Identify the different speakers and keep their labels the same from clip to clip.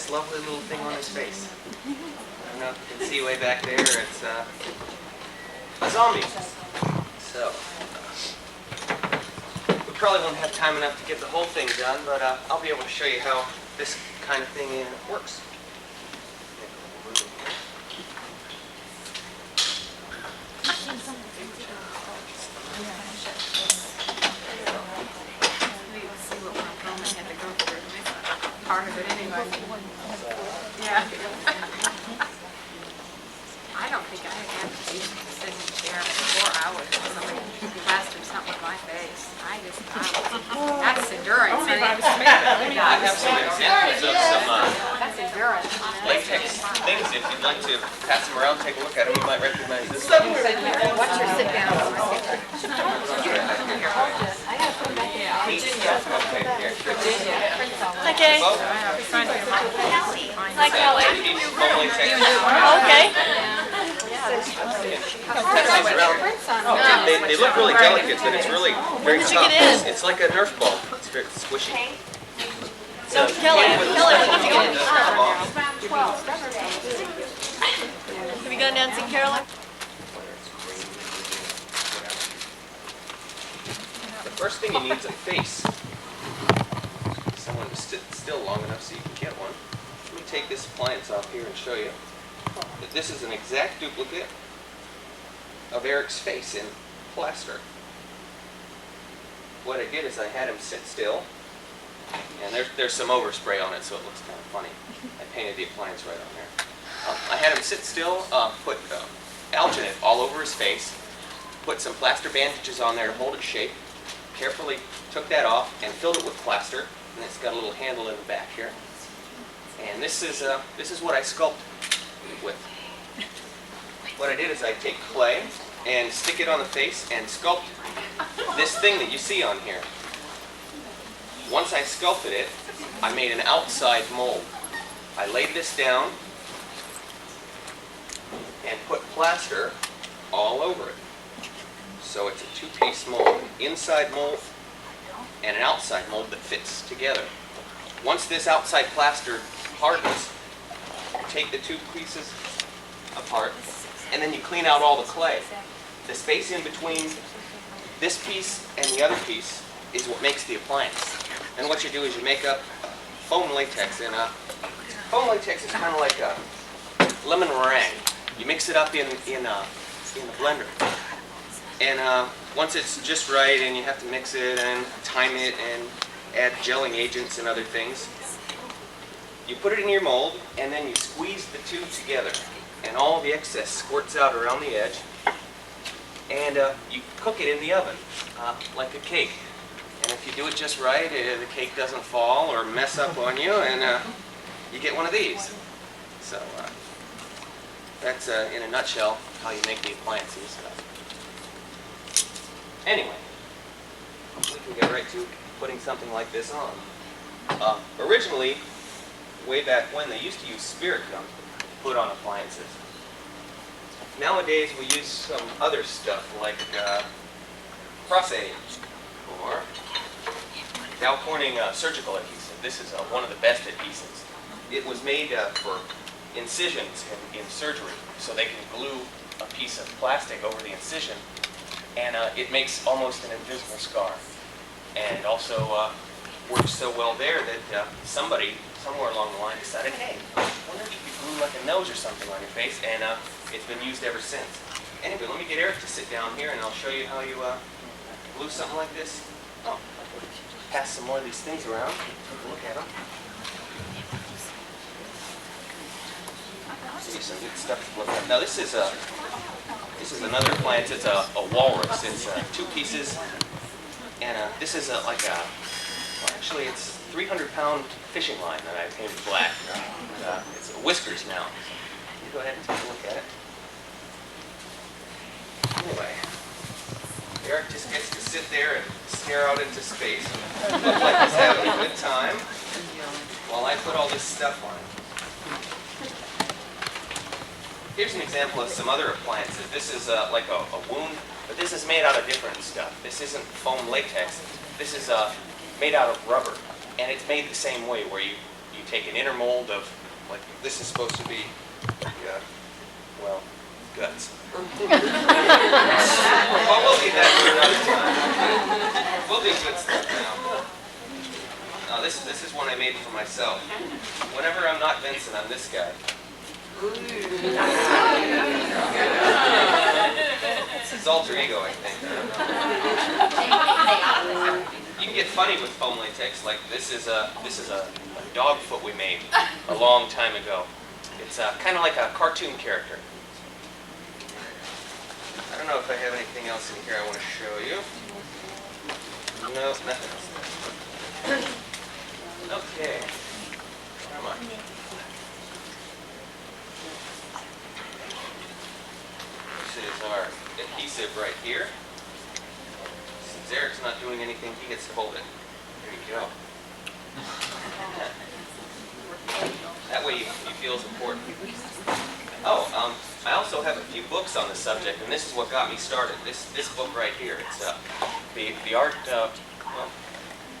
Speaker 1: this lovely little thing on his face. I don't know if you can see way back there, it's a zombie. So, we probably won't have time enough to get the whole thing done, but I'll be able to show you how this kind of thing works.
Speaker 2: Part of it anyway. Yeah. I don't think I have to be sitting in a chair for 4 hours or somebody plastered something with my face. That's endurance.
Speaker 1: I have some examples of some
Speaker 2: That's endurance.
Speaker 1: latex things. If you'd like to pass them around, take a look at them, you might recognize this one.
Speaker 2: What's your sit down?
Speaker 1: Okay, here.
Speaker 3: Hi, Kay. Hi, Kelly. Okay.
Speaker 1: They look really delicate, but it's really very
Speaker 3: did you
Speaker 1: tough.
Speaker 3: get in?
Speaker 1: It's like a Nerf ball. It's very squishy.
Speaker 3: So, Kelly, when did you get in? Have you gone down and seen Caroline?
Speaker 1: The first thing you need is a face. Someone to sit still long enough so you can get one. Let me take this appliance off here and show you that this is an exact duplicate of Eric's face in plaster. What I did is I had him sit still, and there's some overspray on it, so it looks kind of funny. I painted the appliance right on there. I had him sit still, put alginate all over his face, put some plaster bandages on there to hold its shape, carefully took that off and filled it with plaster, and it's got a little handle in the back here. And this is what I sculpted with. What I did is I take clay and stick it on the face and sculpt this thing that you see on here. Once I sculpted it, I made an outside mold. I laid this down and put plaster all over it. So it's a two-piece mold, inside mold and an outside mold that fits together. Once this outside plaster hardens, take the two pieces apart and then you clean out all the clay. The space in between this piece and the other piece is what makes the appliance. And what you do is you make up foam latex, and foam latex is kind of like a lemon meringue. You mix it up in a blender, and once it's just right, and you have to mix it and time it and add gelling agents and other things, you put it in your mold, and then you squeeze the two together, and all the excess squirts out around the edge, and you cook it in the oven like a cake. And if you do it just right, the cake doesn't fall or mess up on you, and you get one of these. So that's in a nutshell how you make the appliances. Anyway, we can get right to putting something like this on. Originally, way back when, they used to use spirit gum to put on appliances. Nowadays we use some other stuff like Cross-A or Dow Corning surgical adhesive. This is one of the best adhesives. It was made for incisions in surgery, so they can glue a piece of plastic over the incision, and it makes almost an invisible scar. And also works so well there that somebody somewhere along the line decided, hey, I wonder if you could glue like a nose or something on your face, and it's been used ever since. Anyway, let me get Eric to sit down here, and I'll show you how you glue something like this. Oh, pass some more of these things around. Take a look at them. See some good stuff to look at. Now this is another appliance. It's a walrus. It's two pieces, and this is like a. Well, actually, it's 300-pound fishing line that I painted black. It's whiskers now. You go ahead and take a look at it. Anyway, Eric just gets to sit there and stare out into space and look like he's having a good time while I put all this stuff on it. Here's an example of some other appliances. This is like a wound, but this is made out of different stuff. This isn't foam latex. This is made out of rubber, and it's made the same way, where you you take an inner mold of, like, this is supposed to be, well, guts. Well, we'll leave that for another time. We'll do good stuff now. This is one I made for myself. Whenever I'm not Vincent, I'm this guy. It's his alter ego, I think. You can get funny with foam latex. Like this is a dog foot we made a long time ago. It's kind of like a cartoon character. I don't know if I have anything else in here I want to show you. No, nothing else. Okay. Come on. This is our adhesive right here. Since Eric's not doing anything, he gets to hold it. There you go. That way you feel it's important. Oh, I also have a few books on the subject, and this is what got me started. This book right here. It's the art of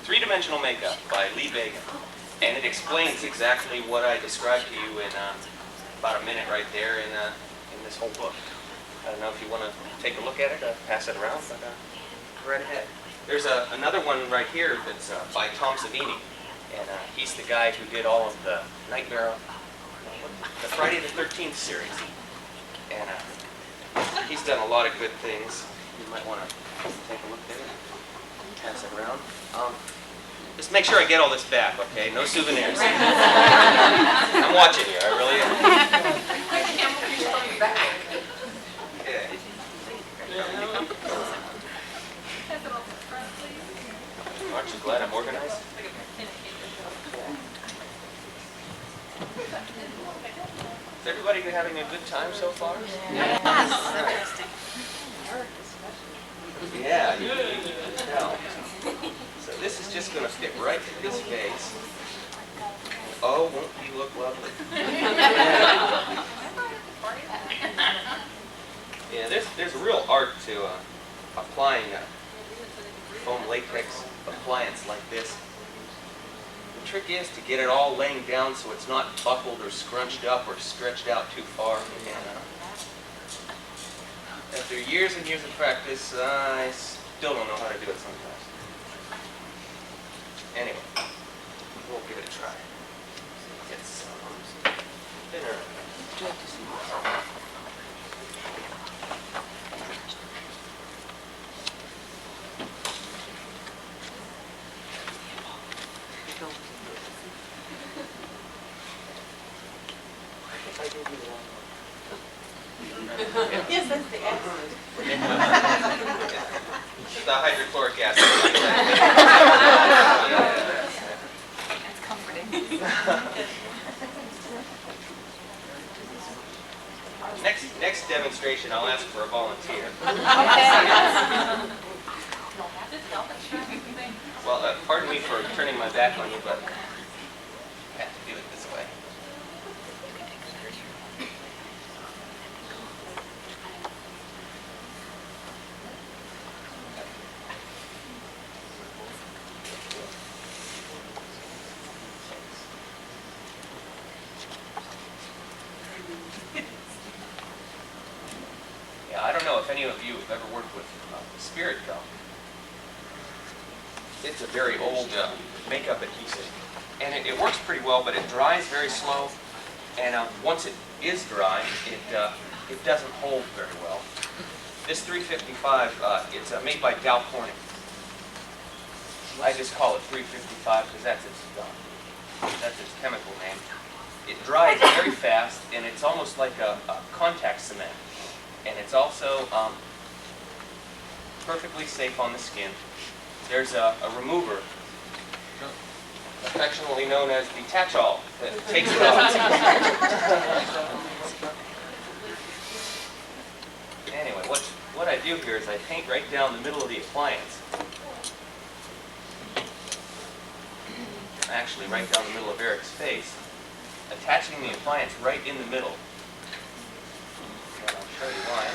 Speaker 1: three-dimensional makeup by Lee Bagan, and it explains exactly what I described to you in about a minute right there in this whole book. I don't know if you want to take a look at it, pass it around, but go right ahead. There's another one right here that's by Tom Savini, and he's the guy who did all of the Nightmare, the Friday the 13th series, and he's done a lot of good things. You might want to take a look at it, pass it around. Just make sure I get all this back, okay? No souvenirs. I'm watching you, I really am. Okay. Aren't you glad I'm organized? Is everybody having a good time so far?
Speaker 2: Yes, interesting.
Speaker 1: Yeah, you can tell. So this is just going to fit right in this vase. Oh, won't he look lovely? Yeah, there's a real art to applying a foam latex appliance like this. The trick is to get it all laying down so it's not buckled or scrunched up or stretched out too far. And, after years and years of practice, I still don't know how to do it sometimes. Anyway, we'll give it a try. Get some thinner. I think I gave you the wrong one.
Speaker 3: Yes, that's the acid.
Speaker 1: The hydrochloric acid.
Speaker 2: That's comforting.
Speaker 1: Next demonstration, I'll ask for a volunteer. Well, pardon me for turning my back on you, but I have to do it this way. Yeah, I don't know if any of you have ever worked with spirit gum. It's a very old makeup adhesive, and it works pretty well, but it dries very slow, and once it is dry, it doesn't hold very well. This 355, it's made by Dow Corning. I just call it 355 because that's its chemical name. It dries very fast, and it's almost like a contact cement. And it's also perfectly safe on the skin. There's a remover, affectionately known as the catch-all, that takes it off. Anyway, what I do here is I paint right down the middle of the appliance. Actually, right down the middle of Eric's face, attaching the appliance right in the middle. And I'll show you why.